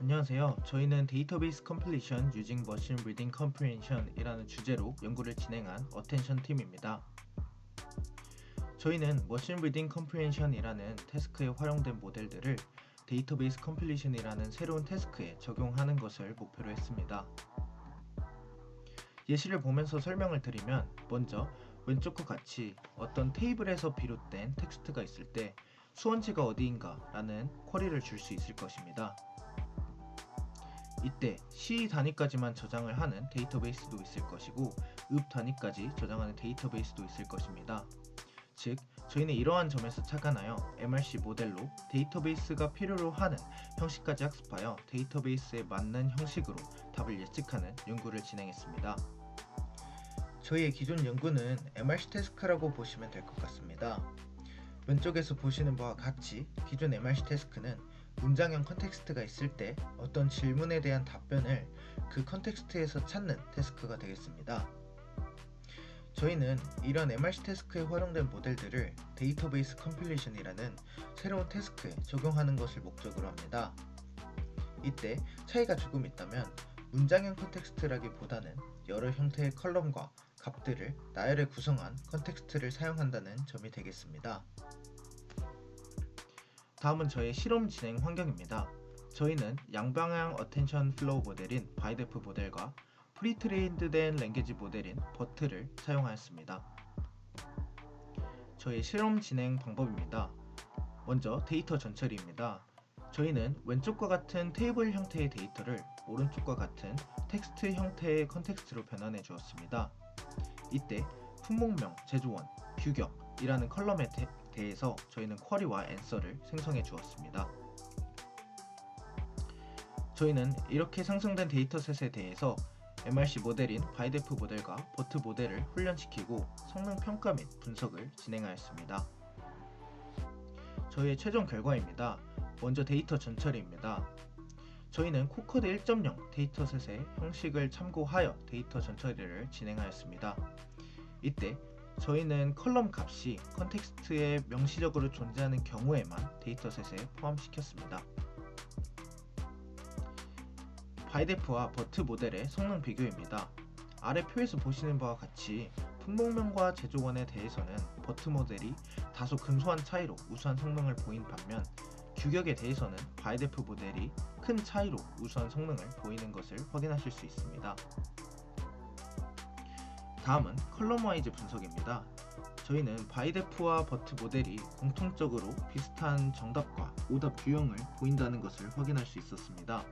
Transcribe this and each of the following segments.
안녕하세요. 저희는 데이터베이스 컴플리션 using machine reading comprehension 이라는 주제로 연구를 진행한 어텐션 팀입니다. 저희는 machine reading comprehension 이라는 태스크에 활용된 모델들을 데이터베이스 컴플리션 이라는 새로운 태스크에 적용하는 것을 목표로 했습니다. 예시를 보면서 설명을 드리면, 먼저 왼쪽과 같이 어떤 테이블에서 비롯된 텍스트가 있을 때 수원지가 어디인가 라는 쿼리를 줄 수 있을 것입니다. 이때 C 단위까지만 저장을 하는 데이터베이스도 있을 것이고 읍 단위까지 저장하는 데이터베이스도 있을 것입니다. 즉, 저희는 이러한 점에서 착안하여 MRC 모델로 데이터베이스가 필요로 하는 형식까지 학습하여 데이터베이스에 맞는 형식으로 답을 예측하는 연구를 진행했습니다. 저희의 기존 연구는 MRC 태스크라고 보시면 될 것 같습니다. 왼쪽에서 보시는 바와 같이 기존 MRC 태스크는 문장형 컨텍스트가 있을 때 어떤 질문에 대한 답변을 그 컨텍스트에서 찾는 태스크가 되겠습니다. 저희는 이런 MRC 태스크에 활용된 모델들을 데이터베이스 컴필레이션이라는 새로운 태스크에 적용하는 것을 목적으로 합니다. 이때 차이가 조금 있다면, 문장형 컨텍스트라기보다는 여러 형태의 컬럼과 값들을 나열해 구성한 컨텍스트를 사용한다는 점이 되겠습니다. 다음은 저의 실험 진행 환경입니다. 저희는 양방향 어텐션 플로우 모델인 바이데프 모델과 프리트레인드된 랭귀지 모델인 버트를 사용하였습니다. 저의 실험 진행 방법입니다. 먼저 데이터 전처리입니다. 저희는 왼쪽과 같은 테이블 형태의 데이터를 오른쪽과 같은 텍스트 형태의 컨텍스트로 변환해 주었습니다. 이때 품목명, 제조원, 규격이라는 컬럼에 대해서 저희는 쿼리와 앤서를 생성해 주었습니다. 저희는 이렇게 생성된 데이터셋에 대해서 MRC 모델인 바이데프 모델과 버트 모델을 훈련시키고 성능 평가 및 분석을 진행하였습니다. 저희의 최종 결과입니다. 먼저 데이터 전처리입니다. 저희는 코코드 1.0 데이터셋의 형식을 참고하여 데이터 전처리를 진행하였습니다. 이때 저희는 컬럼 값이 컨텍스트에 명시적으로 존재하는 경우에만 데이터셋에 포함시켰습니다. 바이데프와 버트 모델의 성능 비교입니다. 아래 표에서 보시는 바와 같이 품목명과 제조원에 대해서는 버트 모델이 다소 근소한 차이로 우수한 성능을 보인 반면, 규격에 대해서는 바이데프 모델이 큰 차이로 우수한 성능을 보이는 것을 확인하실 수 있습니다. 다음은 컬럼 와이즈 분석입니다. 저희는 바이데프와 버트 모델이 공통적으로 비슷한 정답과 오답 유형을 보인다는 것을 확인할 수 있었습니다.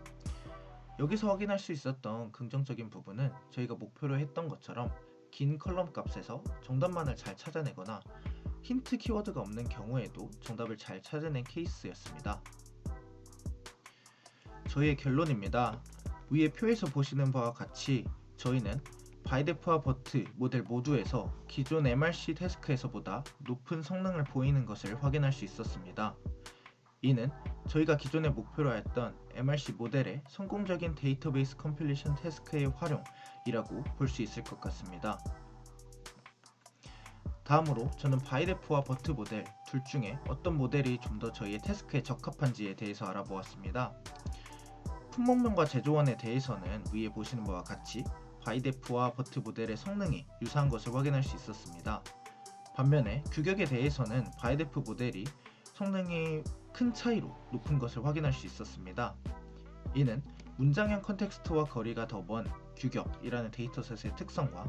여기서 확인할 수 있었던 긍정적인 부분은 저희가 목표로 했던 것처럼 긴 컬럼 값에서 정답만을 잘 찾아내거나 힌트 키워드가 없는 경우에도 정답을 잘 찾아낸 케이스였습니다. 저희의 결론입니다. 위의 표에서 보시는 바와 같이 저희는 바이데프와 버트 모델 모두에서 기존 MRC 태스크에서보다 높은 성능을 보이는 것을 확인할 수 있었습니다. 이는 저희가 기존에 목표로 했던 MRC 모델의 성공적인 데이터베이스 컴필레이션 태스크의 활용이라고 볼 수 있을 것 같습니다. 다음으로 저는 바이데프와 버트 모델 둘 중에 어떤 모델이 좀 더 저희의 태스크에 적합한지에 대해서 알아보았습니다. 품목명과 제조원에 대해서는 위에 보시는 바와 같이 바이데프와 버트 모델의 성능이 유사한 것을 확인할 수 있었습니다. 반면에 규격에 대해서는 바이데프 모델이 성능이 큰 차이로 높은 것을 확인할 수 있었습니다. 이는 문장형 컨텍스트와 거리가 더 먼 규격이라는 데이터셋의 특성과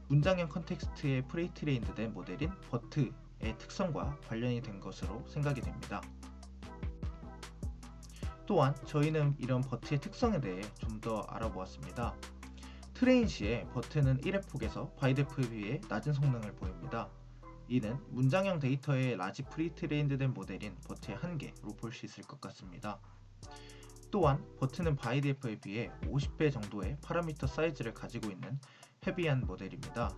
문장형 컨텍스트의 프리트레인드된 모델인 버트의 특성과 관련이 된 것으로 생각이 됩니다. 또한 저희는 이런 버트의 특성에 대해 좀 더 알아보았습니다. 트레인 시에 버트는 1의 폭에서 바이데프에 비해 낮은 성능을 보입니다. 이는 문장형 데이터의 라지 프리트레인드된 모델인 버트의 한계로 볼 수 있을 것 같습니다. 또한 버트는 바이데프에 비해 50배 정도의 파라미터 사이즈를 가지고 있는 헤비한 모델입니다.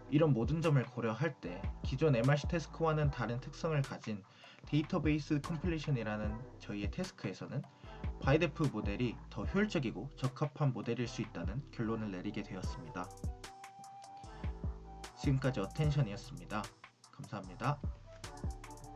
이런 모든 점을 고려할 때 기존 MRC 태스크와는 다른 특성을 가진 데이터베이스 컴필레이션이라는 저희의 태스크에서는 바이데프 모델이 더 효율적이고 적합한 모델일 수 있다는 결론을 내리게 되었습니다. 지금까지 어텐션이었습니다. 감사합니다.